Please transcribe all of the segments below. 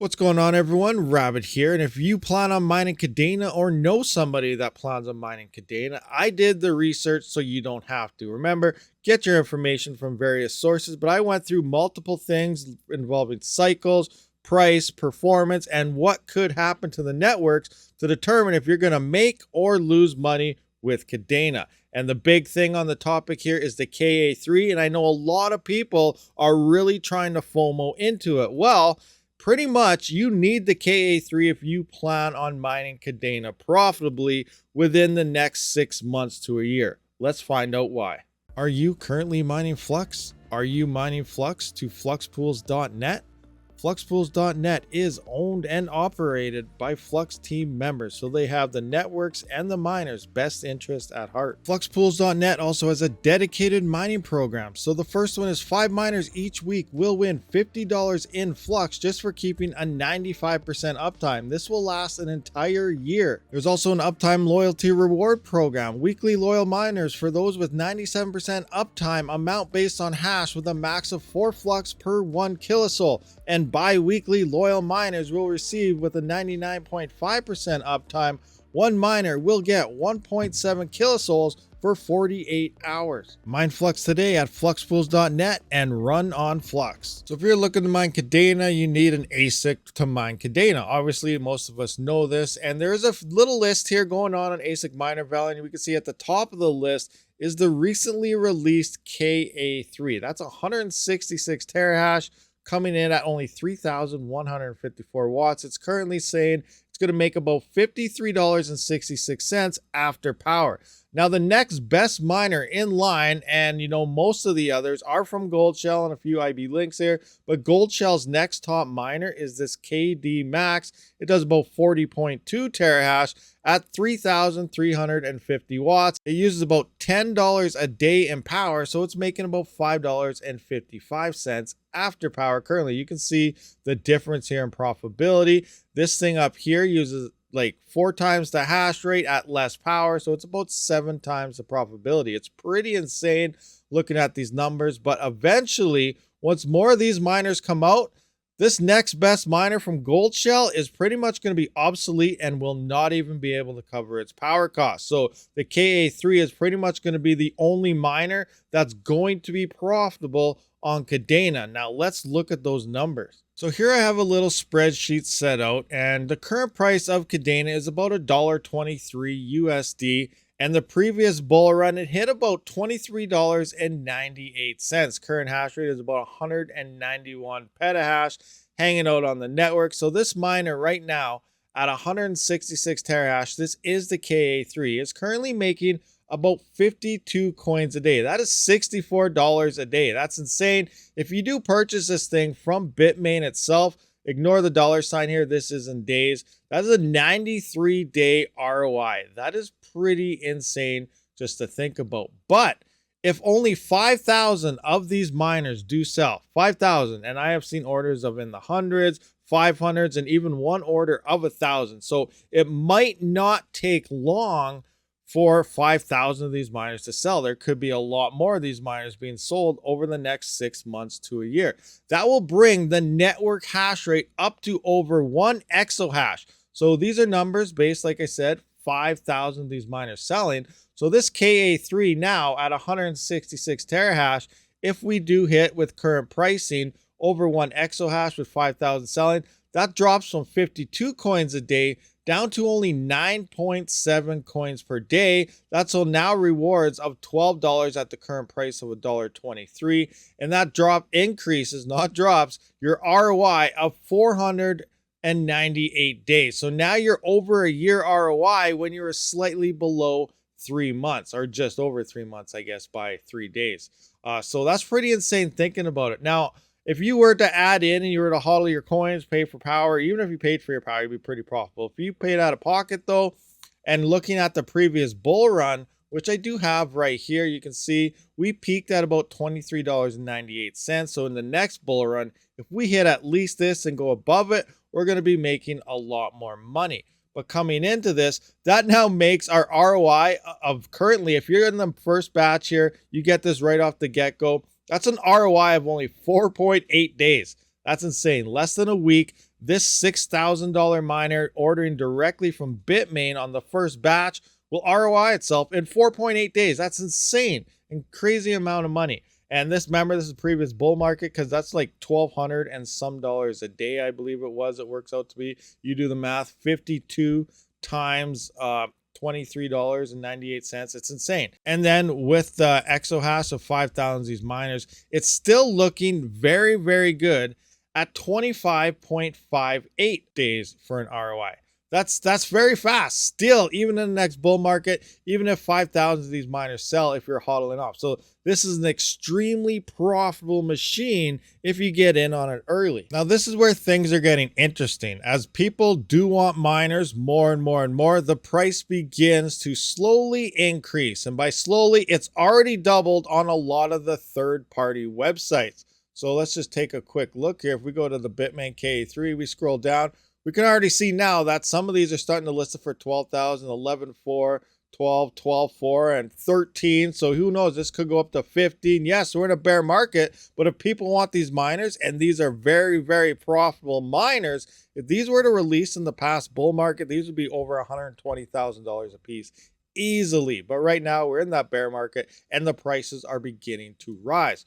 What's going on, everyone? Rabid here, and if you plan on mining Kadena or know somebody that plans on mining Kadena, I did the research so you don't have to. Remember, get your information from various sources, but I went through multiple things involving cycles, price, performance, and what could happen to the networks to determine if you're going to make or lose money with Kadena. And the big thing on the topic here is the KA3, and I know a lot of people are really trying to FOMO into it. Well, pretty much you need the KA3 if you plan on mining Kadena profitably within the next 6 months to a year. Let's find out why. Are you currently mining Flux? Are you mining Flux to fluxpools.net? Fluxpools.net is owned and operated by Flux team members, so they have the networks and the miners' best interest at heart. Fluxpools.net also has a dedicated mining program. So the first one is 5 miners each week will win $50 in Flux just for keeping a 95% uptime. This will last an entire year. There's also an uptime loyalty reward program. Weekly loyal miners for those with 97% uptime amount based on hash with a max of 4 Flux per 1 kilosol. And bi-weekly loyal miners will receive with a 99.5% uptime. One miner will get 1.7 kilosols for 48 hours. Mine Flux today at fluxpools.net and run on Flux. So if you're looking to mine Kadena, you need an ASIC to mine Kadena. Obviously, most of us know this, and there's a little list here going on ASIC Miner Valley, and we can see at the top of the list is the recently released KA3. That's 166 terahash, coming in at only 3,154 watts. It's currently saying it's going to make about $53.66 after power. Now, the next best miner in line, and most of the others are from Goldshell and a few IB links here, but Goldshell's next top miner is this KD Max. It does about 40.2 terahash at 3,350 watts. It uses about $10 a day in power, so it's making about $5.55 after power. Currently, you can see the difference here in profitability. This thing up here uses like 4 times the hash rate at less power, so it's about 7 times the profitability. It's pretty insane looking at these numbers, but eventually, once more of these miners come out, this next best miner from Goldshell is pretty much going to be obsolete and will not even be able to cover its power costs. So the KA3 is pretty much going to be the only miner that's going to be profitable on Kadena. Now let's look at those numbers. So here I have a little spreadsheet set out, and the current price of Kadena is about $1.23 USD. And the previous bull run, it hit about $23.98. Current hash rate is about 191 petahash hanging out on the network. So this miner right now at 166 terahash, this is the KA3, is currently making about 52 coins a day. That is $64 a day. That's insane. If you do purchase this thing from bitmain itself, ignore the dollar sign here. This is in days. That is a 93-day ROI. That is pretty insane just to think about. But if only 5,000 of these miners do sell, 5,000, and I have seen orders of in the hundreds, 500s, and even one order of 1,000. So it might not take long for 5,000 of these miners to sell. There could be a lot more of these miners being sold over the next 6 months to a year. That will bring the network hash rate up to over 1 exahash. So these are numbers based, like I said, 5,000 of these miners selling. So this KA3 now at 166 terahash, if we do hit with current pricing over 1 exahash with 5,000 selling, that drops from 52 coins a day down to only 9.7 coins per day. That's all now rewards of $12 at the current price of $1.23. And that drop increases, not drops, your ROI of 498 days. So now you're over a year ROI when you're slightly below 3 months, or just over 3 months, I guess, by 3 days. So that's pretty insane thinking about it. Now, if you were to add in and you were to hodl your coins, pay for power, even if you paid for your power, you'd be pretty profitable. If you paid out of pocket though, and looking at the previous bull run, which I do have right here, you can see we peaked at about $23.98. So in the next bull run, if we hit at least this and go above it, we're going to be making a lot more money. But coming into this, that now makes our ROI of currently, if you're in the first batch here, you get this right off the get-go. That's an ROI of only 4.8 days. That's insane. Less than a week. this $6,000 miner ordering directly from Bitmain on the first batch will ROI itself in 4.8 days. That's insane and crazy amount of money. And this, remember, this is previous bull market, because that's like $1,200 and some dollars a day, I believe it was. It works out to be, you do the math, 52 times $23.98. It's insane. And then with the exahash of 5,000 these miners, it's still looking very, very good at 25.58 days for an ROI. That's very fast still, even in the next bull market, even if 5,000 of these miners sell if you're hodling off. So this is an extremely profitable machine if you get in on it early. Now, this is where things are getting interesting. As people do want miners more and more and more, the price begins to slowly increase. And by slowly, it's already doubled on a lot of the third-party websites. So let's just take a quick look here. If we go to the bitmain KA3, we scroll down, we can already see now that some of these are starting to list it for 12,000, 11.4, 12, 12.4, and 13. So who knows? This could go up to 15. Yes, we're in a bear market, but if people want these miners, and these are very, very profitable miners, if these were to release in the past bull market, these would be over $120,000 a piece easily. But right now we're in that bear market and the prices are beginning to rise.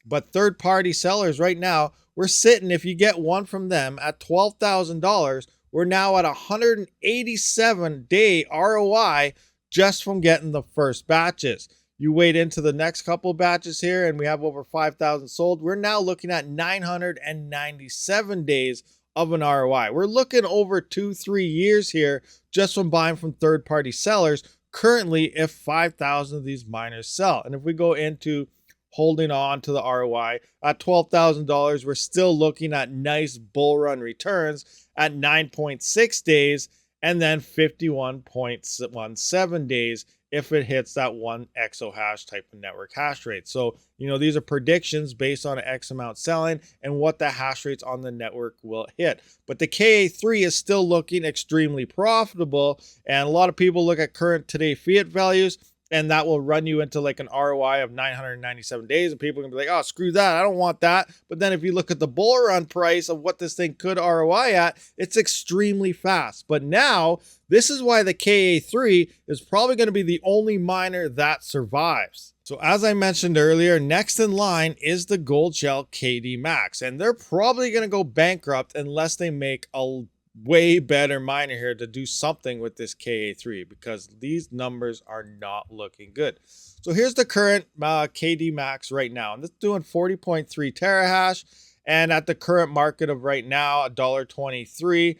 But third-party sellers right now, we're sitting, if you get one from them at $12,000, we're now at 187-day ROI just from getting the first batches. You wait into the next couple batches here, and we have over 5,000 sold. We're now looking at 997 days of an ROI. We're looking over 2-3 years here just from buying from third-party sellers currently if 5,000 of these miners sell. And if we go into holding on to the ROI at $12,000, we're still looking at nice bull run returns at 9.6 days and then 51.17 days if it hits that 1 exahash type of network hash rate. So, you know, these are predictions based on X amount selling and what the hash rates on the network will hit. But the KA3 is still looking extremely profitable, and a lot of people look at current today fiat values, and that will run you into like an ROI of 997 days. And people can be like, oh, screw that, I don't want that. But then if you look at the bull run price of what this thing could ROI at, it's extremely fast. But now, this is why the KA3 is probably going to be the only miner that survives. So as I mentioned earlier, next in line is the Gold Shell KD Max. And they're probably going to go bankrupt unless they make a way better miner here to do something with this KA3, because these numbers are not looking good. So here's the current KD Max right now, and it's doing 40.3 terahash, and at the current market of right now, $1.23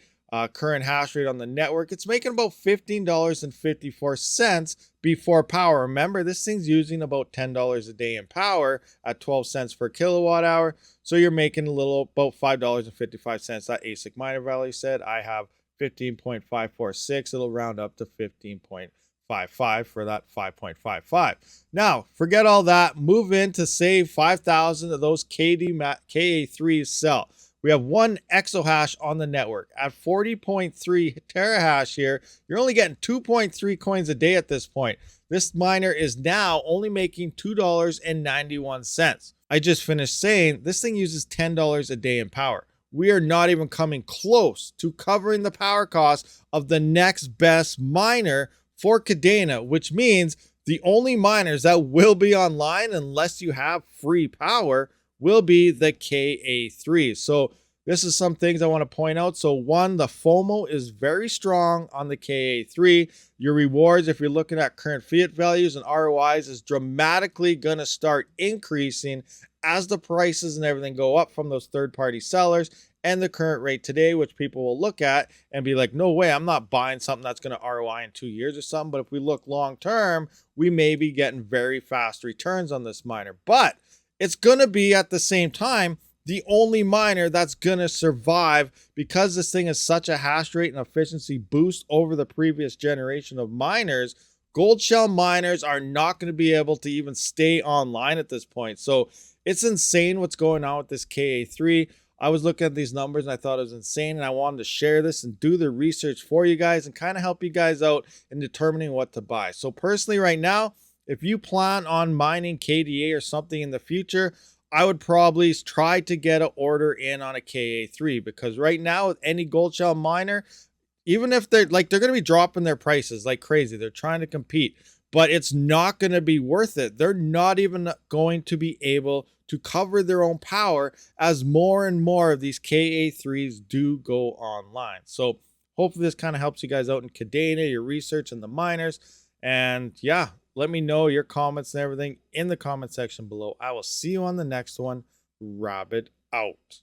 current hash rate on the network, it's making about $15.54 before power. Remember, this thing's using about $10 a day in power at 12 cents per kilowatt hour. So you're making a little, about $5.55. That ASIC miner value said. I have 15.546. It'll round up to 15.55 for that 5.55. Now, forget all that. Move in to save 5,000 of those KA3s sell. We have 1 exahash on the network at 40.3 terahash here. You're only getting 2.3 coins a day at this point. This miner is now only making $2.91. I just finished saying this thing uses $10 a day in power. We are not even coming close to covering the power cost of the next best miner for Kadena, which means the only miners that will be online unless you have free power will be the KA3. So this is some things I want to point out. So one, the FOMO is very strong on the KA3. Your rewards, if you're looking at current fiat values and ROIs, is dramatically going to start increasing as the prices and everything go up from those third-party sellers and the current rate today, which people will look at and be like, no way, I'm not buying something that's going to ROI in 2 years or something. But if we look long-term, we may be getting very fast returns on this miner. But it's going to be at the same time the only miner that's going to survive, because this thing is such a hash rate and efficiency boost over the previous generation of miners. Gold shell miners are not going to be able to even stay online at this point. So it's insane what's going on with this KA3. I was looking at these numbers and I thought it was insane, and I wanted to share this and do the research for you guys and kind of help you guys out in determining what to buy. So personally right now, if you plan on mining KDA or something in the future, I would probably try to get an order in on a KA3, because right now with any gold shell miner, even if they're like, they're going to be dropping their prices like crazy. They're trying to compete, but it's not going to be worth it. They're not even going to be able to cover their own power as more and more of these KA3s do go online. So hopefully this kind of helps you guys out in Kadena, your research and the miners. And yeah, let me know your comments and everything in the comment section below. I will see you on the next one. Rabid out.